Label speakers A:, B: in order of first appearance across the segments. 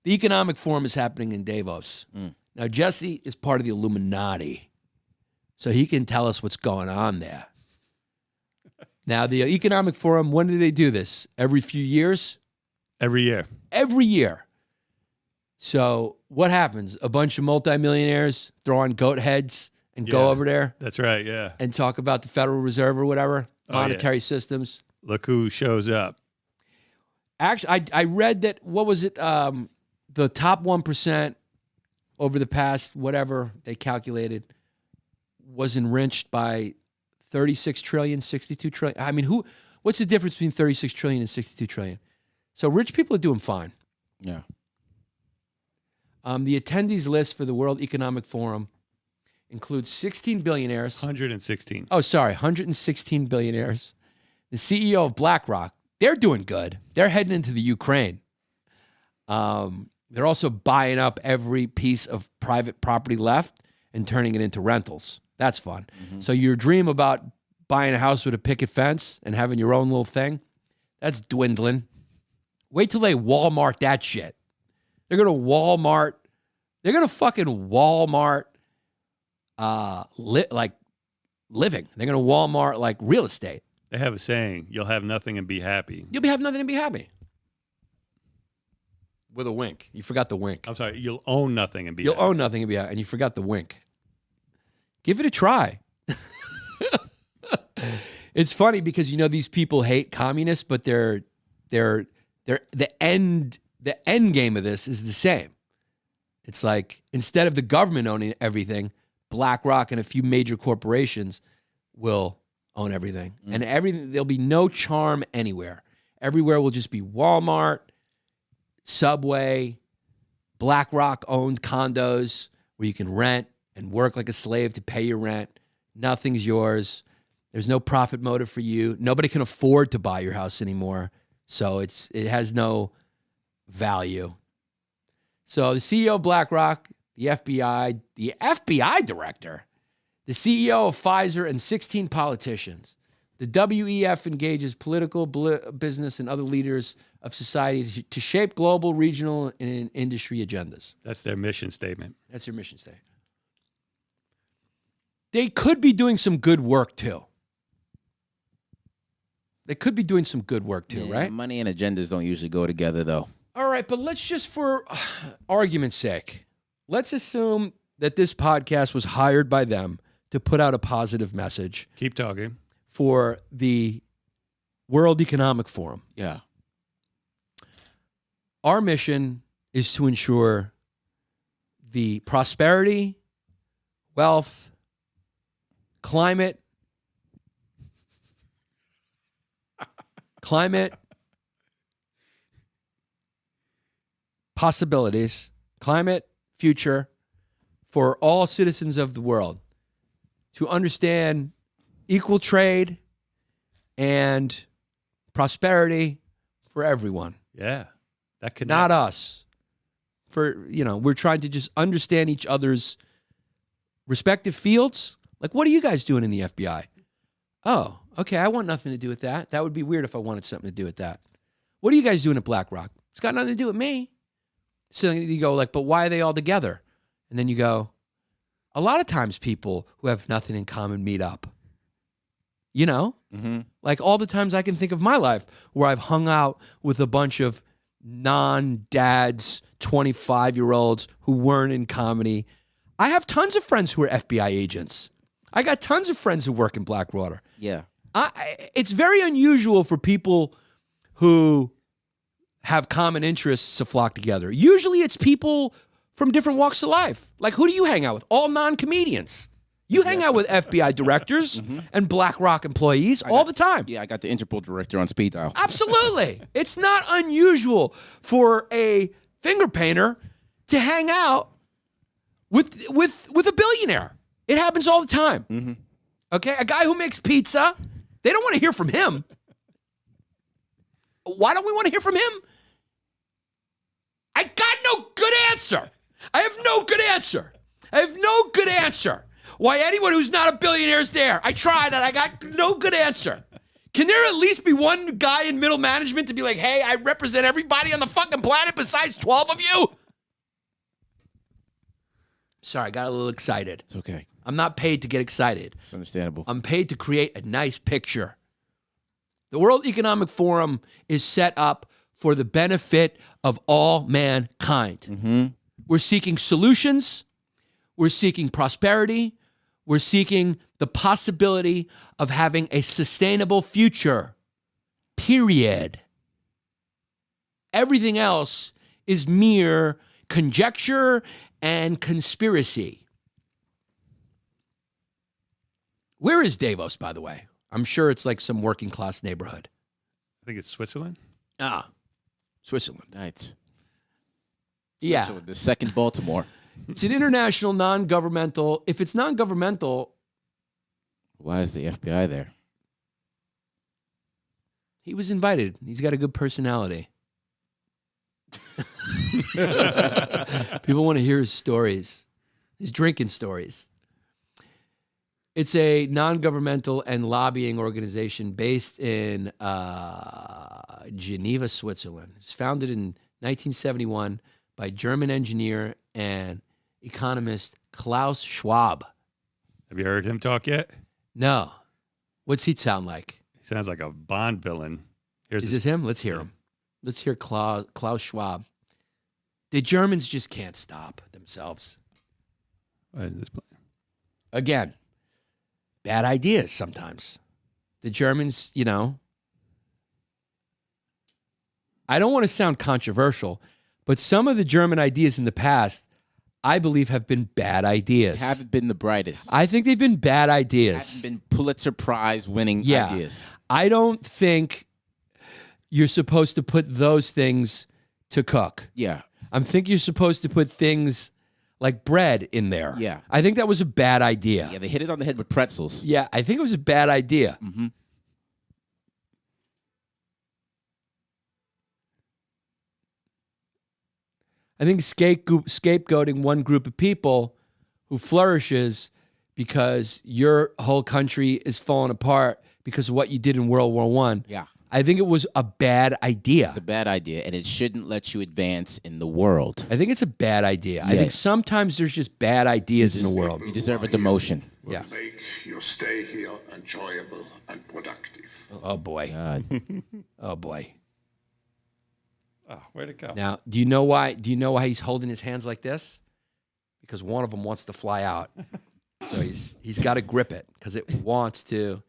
A: The Economic Forum is happening in Davos. Now, Jesse is part of the Illuminati, so he can tell us what's going on there. Now, the Economic Forum, when do they do this? Every few years?
B: Every year.
A: Every year. So what happens? A bunch of multimillionaires throw on goat heads and go over there?
B: That's right, yeah.
A: And talk about the Federal Reserve or whatever, monetary systems.
B: Look who shows up.
A: Actually, I read that, what was it, the top 1% over the past, whatever they calculated, was enriched by 36 trillion, 62 trillion. I mean, what's the difference between 36 trillion and 62 trillion? So rich people are doing fine.
C: Yeah.
A: The attendees list for the World Economic Forum includes 16 billionaires.
B: 116.
A: Oh, sorry, 116 billionaires. The CEO of BlackRock, they're doing good. They're heading into the Ukraine. They're also buying up every piece of private property left and turning it into rentals. That's fun. So your dream about buying a house with a picket fence and having your own little thing, that's dwindling. Wait till they Walmart that shit. They're going to Walmart. They're going to fucking Walmart like living. They're going to Walmart like real estate.
B: They have a saying, you'll have nothing and be happy.
A: You'll have nothing to be happy. With a wink. You forgot the wink.
B: I'm sorry, you'll own nothing and be
A: You'll
B: happy.
A: own nothing and be happy. And you forgot the wink. Give it a try. It's funny because, you know, these people hate communists, but they're the end game of this is the same. It's like, instead of the government owning everything, BlackRock and a few major corporations will own everything. And everything, there'll be no charm anywhere. Everywhere will just be Walmart, Subway, BlackRock-owned condos where you can rent and work like a slave to pay your rent. Nothing's yours. There's no profit motive for you. Nobody can afford to buy your house anymore. So it has no value. So the CEO of BlackRock, the FBI director, the CEO of Pfizer, and 16 politicians. The WEF engages political, business, and other leaders of society to shape global, regional, and industry agendas.
B: That's their mission statement.
A: That's their mission statement. They could be doing some good work, too. They could be doing some good work, too, right?
C: Money and agendas don't usually go together, though.
A: All right, but let's just, for argument's sake, let's assume that this podcast was hired by them to put out a positive message.
B: Keep talking.
A: For the World Economic Forum.
C: Yeah.
A: Our mission is to ensure the prosperity, wealth, climate possibilities, climate future for all citizens of the world, to understand equal trade and prosperity for everyone.
B: Yeah. That connects.
A: Not us. We're trying to just understand each other's respective fields. Like, what are you guys doing in the FBI? Oh, okay, I want nothing to do with that. That would be weird if I wanted something to do with that. What are you guys doing at BlackRock? It's got nothing to do with me. So you go like, but why are they all together? And then you go, a lot of times people who have nothing in common meet up. You know?
C: Mm-hmm.
A: Like all the times I can think of my life where I've hung out with a bunch of non-dads, 25-year-olds who weren't in comedy. I have tons of friends who are FBI agents. I got tons of friends who work in Blackwater.
C: Yeah.
A: It's very unusual for people who have common interests to flock together. Usually it's people from different walks of life. Like, who do you hang out with? All non-comedians. You hang out with FBI directors and BlackRock employees all the time.
C: Yeah, I got the Interpol director on speed dial.
A: Absolutely. It's not unusual for a finger painter to hang out with a billionaire. It happens all the time.
C: Mm-hmm.
A: Okay? A guy who makes pizza, they don't want to hear from him. Why don't we want to hear from him? I got no good answer. I have no good answer. Why anyone who's not a billionaire is there. I tried and I got no good answer. Can there at least be one guy in middle management to be like, hey, I represent everybody on the fucking planet besides 12 of you? Sorry, I got a little excited.
C: It's okay.
A: I'm not paid to get excited.
C: It's understandable.
A: I'm paid to create a nice picture. The World Economic Forum is set up for the benefit of all mankind.
C: Mm-hmm.
A: We're seeking solutions. We're seeking prosperity. We're seeking the possibility of having a sustainable future. Period. Everything else is mere conjecture and conspiracy. Where is Davos, by the way? I'm sure it's like some working class neighborhood.
B: I think it's Switzerland.
A: Switzerland.
C: Nice.
A: Yeah.
C: So the second Baltimore.
A: It's an international non-governmental. If it's non-governmental,
C: Why is the FBI there?
A: he was invited. He's got a good personality. People want to hear his stories, his drinking stories. It's a non-governmental and lobbying organization based in Geneva, Switzerland. It's founded in 1971 by German engineer and economist Klaus Schwab.
B: Have you heard him talk yet?
A: No. What's he sound like?
B: He sounds like a Bond villain.
A: Is this him? Let's hear him. Let's hear Klaus Schwab. The Germans just can't stop themselves.
B: What is this?
A: Again, bad ideas sometimes. The Germans, you know, I don't want to sound controversial, but some of the German ideas in the past, I believe, have been bad ideas.
C: Haven't been the brightest.
A: I think they've been bad ideas.
C: Haven't been Pulitzer Prize winning
A: Yeah.
C: ideas.
A: I don't think you're supposed to put those things to cook.
C: Yeah.
A: I think you're supposed to put things like bread in there.
C: Yeah.
A: I think that was a bad idea.
C: Yeah, they hit it on the head with pretzels.
A: Yeah, I think it was a bad idea.
C: Mm-hmm.
A: I think scapegoating one group of people who flourishes because your whole country is falling apart because of what you did in World War I.
C: Yeah.
A: I think it was a bad idea.
C: It's a bad idea, and it shouldn't let you advance in the world.
A: I think it's a bad idea. I think
C: Yes.
A: sometimes there's just bad ideas in the world.
C: You deserve a demotion.
A: Yeah.
D: Make your stay here enjoyable and productive.
A: Oh boy.
C: God.
A: Oh boy.
B: Oh, where'd it go?
A: Now, do you know why? Do you know why he's holding his hands like this? Because one of them wants to fly out, so he's got to grip it because it wants to.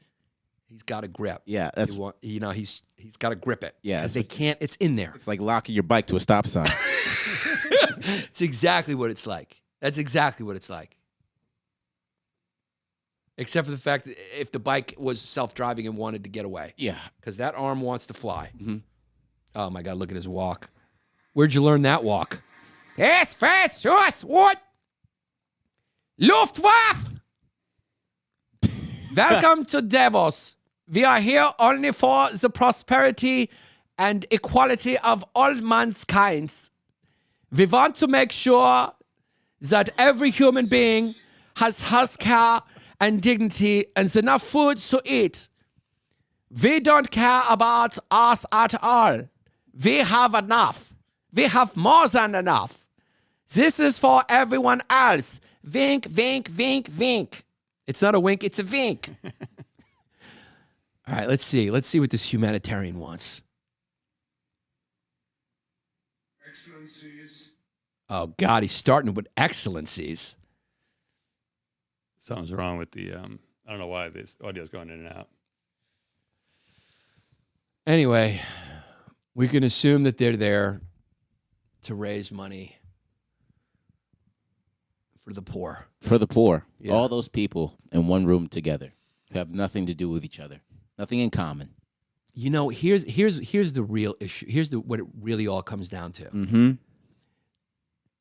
A: He's got to grip.
C: Yeah, that's
A: he's got to grip it.
C: Yeah,
A: because
C: that's
A: they
C: what-
A: can't. It's in there.
C: it's like locking your bike to a stop sign.
A: It's exactly what it's like. That's exactly what it's like. Except for the fact that if the bike was self-driving and wanted to get away,
C: Yeah.
A: because that arm wants to fly.
C: Mhm.
A: Oh my God! Look at his walk. Where'd you learn that walk? Es fährt what? Luftwaffe. Welcome to Davos. We are here only for the prosperity and equality of all mankind. We want to make sure that every human being has health care and dignity and enough food to eat. We don't care about us at all. We have enough. We have more than enough. This is for everyone else. Wink, wink, wink, wink. It's not a wink, it's a wink. All right, let's see. Let's see what this humanitarian wants.
D: Excellencies,
A: Oh, God, he's starting with excellencies.
B: Something's wrong with the. I don't know why this audio's going in and out.
A: Anyway, we can assume that they're there to raise money for the poor.
C: For the poor.
A: Yeah.
C: All those people in one room together who have nothing to do with each other. Nothing in common.
A: You know, here's the real issue. Here's what it really all comes down to.
C: Mm-hmm.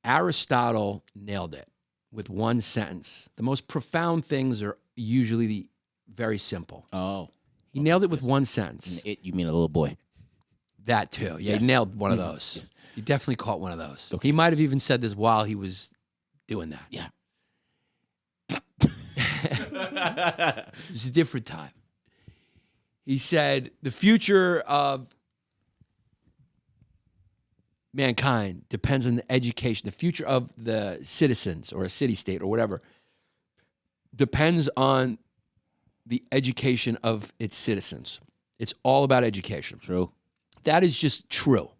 A: Aristotle nailed it with one sentence. The most profound things are usually very simple.
C: Oh.
A: He nailed it with one sentence.
C: It, you mean a little boy.
A: That too. Yeah,
C: Yes.
A: he nailed one of those.
C: Yes.
A: He definitely caught one of those.
C: Okay.
A: He might have even said this while he was doing that.
C: Yeah.
A: It was a different time. He said the future of mankind depends on the education. The future of the citizens or a city-state or whatever depends on the education of its citizens. It's all about education.
C: True.
A: That is just true.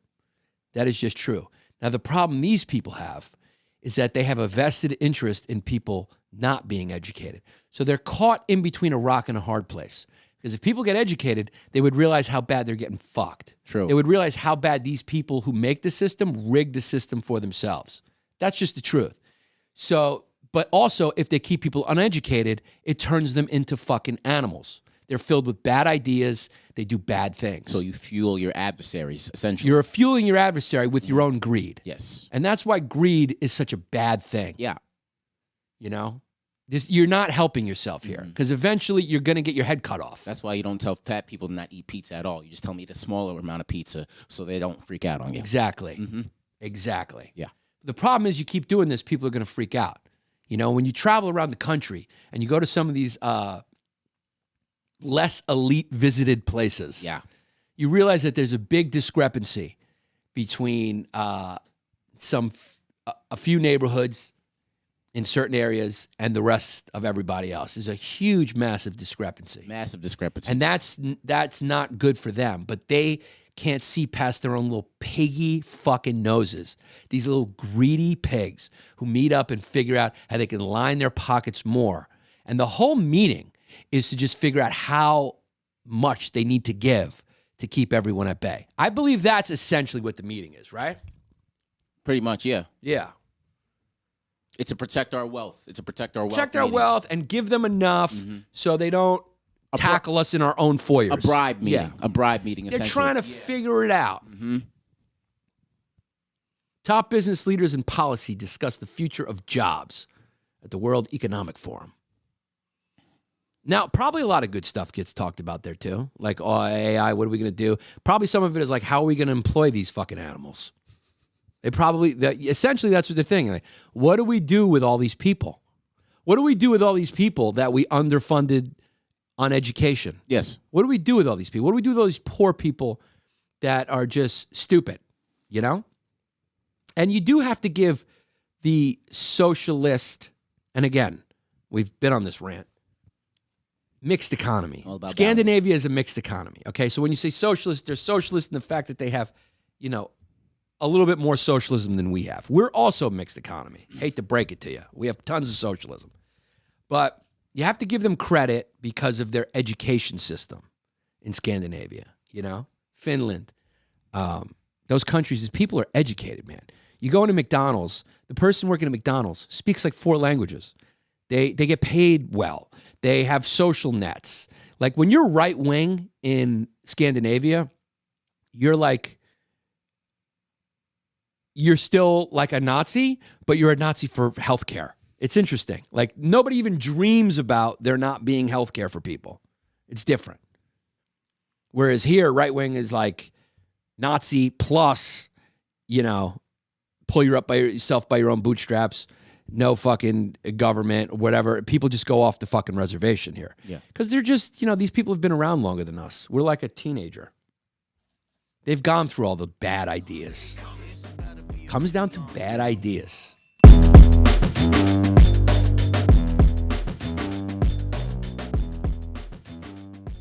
A: That is just true. Now, the problem these people have is that they have a vested interest in people not being educated. So they're caught in between a rock and a hard place. Because if people get educated, they would realize how bad they're getting fucked.
C: True.
A: They would realize how bad these people who make the system rig the system for themselves. That's just the truth. So, but also, if they keep people uneducated, it turns them into fucking animals. They're filled with bad ideas. They do bad things.
C: So you fuel your adversaries, essentially.
A: You're fueling your adversary with your own greed.
C: Yes.
A: And that's why greed is such a bad thing.
C: Yeah.
A: You know? You're not helping yourself here because eventually you're going to get your head cut off.
C: That's why you don't tell fat people to not eat pizza at all. You just tell them eat a smaller amount of pizza so they don't freak out on you.
A: Exactly. Exactly.
C: Yeah.
A: The problem is you keep doing this, people are going to freak out. You know, when you travel around the country and you go to some of these less elite visited places,
C: Yeah.
A: you realize that there's a big discrepancy between a few neighborhoods in certain areas and the rest of everybody else. There's a huge, massive discrepancy.
C: Massive discrepancy.
A: And that's not good for them, but they can't see past their own little piggy fucking noses. These little greedy pigs who meet up and figure out how they can line their pockets more. And the whole meeting is to just figure out how much they need to give to keep everyone at bay. I believe that's essentially what the meeting is, right?
C: Pretty much, yeah.
A: Yeah.
C: It's to protect our wealth. It's to protect our wealth.
A: Protect our
C: meeting.
A: wealth and give them enough so they don't tackle us in our own foyers.
C: A bribe meeting.
A: Yeah.
C: A bribe meeting,
A: They're
C: essentially.
A: trying to figure it out. Top business leaders in policy discuss the future of jobs at the World Economic Forum. Now, probably a lot of good stuff gets talked about there too. Like, oh, AI, what are we going to do? Probably some of it is like, how are we going to employ these fucking animals? Essentially, that's what they're thinking. Like, what do we do with all these people? What do we do with all these people that we underfunded on education?
C: Yes.
A: What do we do with all these people? What do we do with all these poor people that are just stupid, you know? And you do have to give the socialist, and again, we've been on this rant, mixed economy.
C: All about
A: Scandinavia is a mixed economy, okay? So when you say socialist, they're socialist in the fact that they have, you know, a little bit more socialism than we have. We're also a mixed economy. Hate to break it to you. We have tons of socialism. But you have to give them credit because of their education system in Scandinavia, you know? Finland. Those countries, people are educated, man. You go into McDonald's, the person working at McDonald's speaks like 4 languages. They get paid well. They have social nets. Like when you're right wing in Scandinavia, you're still like a Nazi, but you're a Nazi for healthcare. It's interesting. Like nobody even dreams about there not being healthcare for people. It's different. Whereas here, right wing is like Nazi plus, you know, pull you up by yourself by your own bootstraps. No fucking government or whatever. People just go off the fucking reservation here.
C: Yeah.
A: Because they're just, you know, these people have been around longer than us. We're like a teenager. They've gone through all the bad ideas. Comes down to bad ideas.